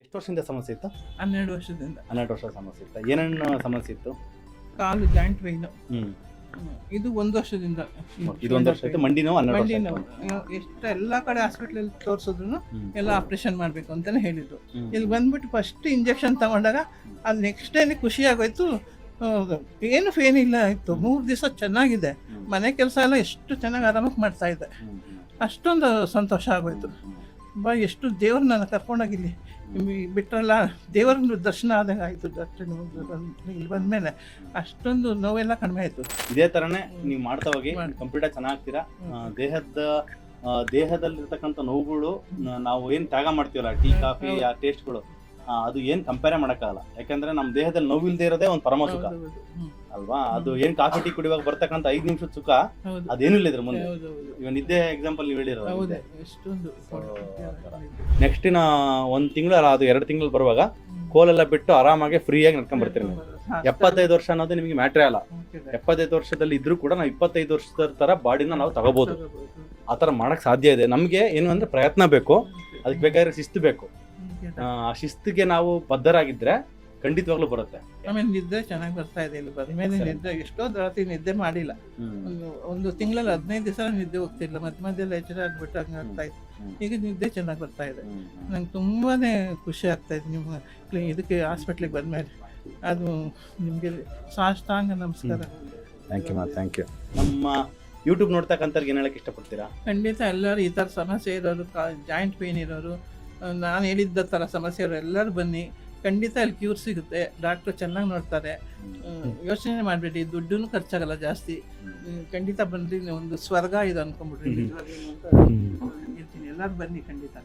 ಎಷ್ಟು ವರ್ಷದಿಂದ ಸಮಸ್ಯೆ ಇತ್ತು? 12 ವರ್ಷದಿಂದ. 12 ವರ್ಷದ ಸಮಸ್ಯೆ ಇತ್ತು. ಏನೇನು ಸಮಸ್ಯೆ ಇತ್ತು? ಕಾಲು ಜಾಯಿಂಟ್ ಪೈನ್. ಇದು 1 ವರ್ಷದಿಂದ. ಇದು 1 ವರ್ಷ ಆಯ್ತು. ಮಂಡಿ ನೋವು 12 ವರ್ಷ ಮಂಡಿ ಆಯ್ತು. ನೋವು ಎಷ್ಟು ಎಲ್ಲ ಕಡೆ ಹಾಸ್ಪಿಟ್ಲಲ್ಲಿ ತೋರಿಸಿದ್ರು ಎಲ್ಲ ಆಪ್ರೇಷನ್ ಮಾಡಬೇಕು ಅಂತಲೇ ಹೇಳಿದ್ರು. ಇಲ್ಲಿ ಬಂದ್ಬಿಟ್ಟು ಫಸ್ಟ್ ಇಂಜೆಕ್ಷನ್ ತಗೊಂಡಾಗ ಅದು ನೆಕ್ಸ್ಟ್ ಡೇನೇ ಖುಷಿ ಆಗೋಯ್ತು. ಏನು ಫೇನ್ ಇಲ್ಲ ಆಯಿತು. 3 ದಿವಸ ಚೆನ್ನಾಗಿದೆ. ಮನೆ ಕೆಲಸ ಎಲ್ಲ ಎಷ್ಟು ಚೆನ್ನಾಗಿ ಆರಾಮಾಗಿ ಮಾಡ್ತಾ ಇದ್ದೆ. ಅಷ್ಟೊಂದು ಸಂತೋಷ ಆಗೋಯ್ತು. ಎಷ್ಟು ದೇವ್ರು ನಾನು ಕರ್ಕೊಂಡೋಗಿಲ್ಲಿ ಬಿಟ್ರಲ್ಲ, ದೇವ್ರ ದರ್ಶನ ಆದಂಗೆ ಆಯಿತು. ಇಲ್ಲಿ ಬಂದಮೇಲೆ ಅಷ್ಟೊಂದು ನೋವೆಲ್ಲ ಕಡಿಮೆ ಆಯಿತು. ಇದೇ ಥರನೇ ನೀವು ಮಾಡ್ತಾ ಹೋಗಿ ಕಂಪ್ಲೀಟಾಗಿ ಚೆನ್ನಾಗ್ತೀರಾ. ದೇಹದಲ್ಲಿರ್ತಕ್ಕಂಥ ನೋವುಗಳು ನಾವು ಏನು ತ್ಯಾಗ ಮಾಡ್ತೀವಲ್ಲ, ಟೀ ಕಾಫಿ ಆ ಟೇಸ್ಟ್ಗಳು, ಅದು ಏನು ಕಂಪೇರ್ ಮಾಡೋಕ್ಕಾಗಲ್ಲ. ಯಾಕಂದ್ರೆ ನಮ್ಮ ದೇಹದಲ್ಲಿ ನೋವಿಲ್ಲದೆ ಇರೋದೇ ಒಂದು ಪರಮ ಸುಖ ಅಲ್ವಾ? ಅದು ಏನು ಕಾಫಿ ಟೀ ಕುಡಿಯುವಾಗ ಬರ್ತಕ್ಕಂಥ 5 ನಿಮಿಷದ ಸುಖ ಅದೇನಿಲ್ಲ ಇದ್ರ ಮುಂದೆ. ಇವಾಗ ನಿದ್ದೆ ಎಕ್ಸಾಂಪಲ್ ನೀವು ಹೇಳಿರೋದು. ನೆಕ್ಸ್ಟಿನ 1 ತಿಂಗಳು ಅಲ್ಲ, ಅದು 2 ತಿಂಗಳು ಬರುವಾಗ ಕೋಲೆಲ್ಲ ಬಿಟ್ಟು ಆರಾಮಾಗಿ ಫ್ರೀಯಾಗಿ ನಡ್ಕೊಂಡ್ ಬರ್ತೀರಿ ನೀವು. 75 ವರ್ಷ ಅನ್ನೋದು ನಿಮಗೆ ಮ್ಯಾಟ್ರೇ ಅಲ್ಲ. 75 ವರ್ಷದಲ್ಲಿ ಇದ್ರೂ ಕೂಡ ನಾವು 25 ವರ್ಷದ ತರ ಬಾಡಿನ ನಾವು ತಗೋಬಹುದು. ಆ ಥರ ಮಾಡಕ್ ಸಾಧ್ಯ ಇದೆ. ನಮ್ಗೆ ಏನು ಅಂದ್ರೆ ಪ್ರಯತ್ನ ಬೇಕು, ಅದಕ್ಕೆ ಬೇಕಾದ್ರೆ ಶಿಸ್ತು ಬೇಕು. ಆ ಶಿಸ್ತಿಗೆ ನಾವು ಬದ್ಧರಾಗಿದ್ರೆ ಖಂಡಿತವಾಗ್ಲೂ ಬರುತ್ತೆ. ಆಮೇಲೆ ನಿದ್ದೆ ಚೆನ್ನಾಗಿ ಬರ್ತಾ ಇದೆ. ಇಲ್ಲಿ ಬಂದ್ಮೇಲೆ ನಿದ್ದೆ ಎಷ್ಟೋ ರಾತ್ರಿ ನಿದ್ದೆ ಮಾಡಿಲ್ಲ. ಒಂದು ತಿಂಗಳಲ್ಲಿ 15 ದಿವಸ ನಿದ್ದೆ ಹೋಗ್ತಿಲ್ಲ. ಮಧ್ಯದಲ್ಲಿ ಎಚ್ಚರ ಆಗ್ಬಿಟ್ಟು ಹಂಗೆ ಆಗ್ತಾ ಇತ್ತು. ಈಗ ನಿದ್ದೆ ಚೆನ್ನಾಗಿ ಬರ್ತಾ ಇದೆ. ನಂಗೆ ತುಂಬಾನೇ ಖುಷಿ ಆಗ್ತಾ ಇದೆ ನಿಮ್ಮ ಇದಕ್ಕೆ ಹಾಸ್ಪಿಟ್ಲಿಗೆ ಬಂದ್ಮೇಲೆ. ಅದು ನಿಮಗೆ ಸಾಷ್ಟಾಂಗ ನಮಸ್ಕಾರ. Thank you. ನಮ್ಮ ಯೂಟ್ಯೂಬ್ ನೋಡ್ತಕ್ಕಂಥವ್ರಿಗೆ ಏನು ಹೇಳಕ್ಕೆ ಇಷ್ಟಪಡ್ತೀರಾ? ಖಂಡಿತ ಎಲ್ಲರೂ ಈ ಥರ ಸಮಸ್ಯೆ ಇರೋರು, ಜಾಯಿಂಟ್ ಪೇನ್ ಇರೋರು, ನಾನು ಹೇಳಿದ್ದ ಥರ ಸಮಸ್ಯೆ ಇರೋರು ಎಲ್ಲರೂ ಬನ್ನಿ. ಖಂಡಿತ ಅಲ್ಲಿ ಕ್ಯೂರ್ ಸಿಗುತ್ತೆ. ಡಾಕ್ಟ್ರು ಚೆನ್ನಾಗಿ ನೋಡ್ತಾರೆ. ಯೋಚನೆ ಮಾಡಬೇಡಿ, ದುಡ್ಡು ಖರ್ಚಾಗಲ್ಲ ಜಾಸ್ತಿ. ಖಂಡಿತ ಬನ್ನಿ. ಒಂದು ಸ್ವರ್ಗ ಇದು ಅನ್ಕೊಂಡ್ಬಿಡ್ರಿ. ಎಲ್ಲರೂ ಬನ್ನಿ ಖಂಡಿತ.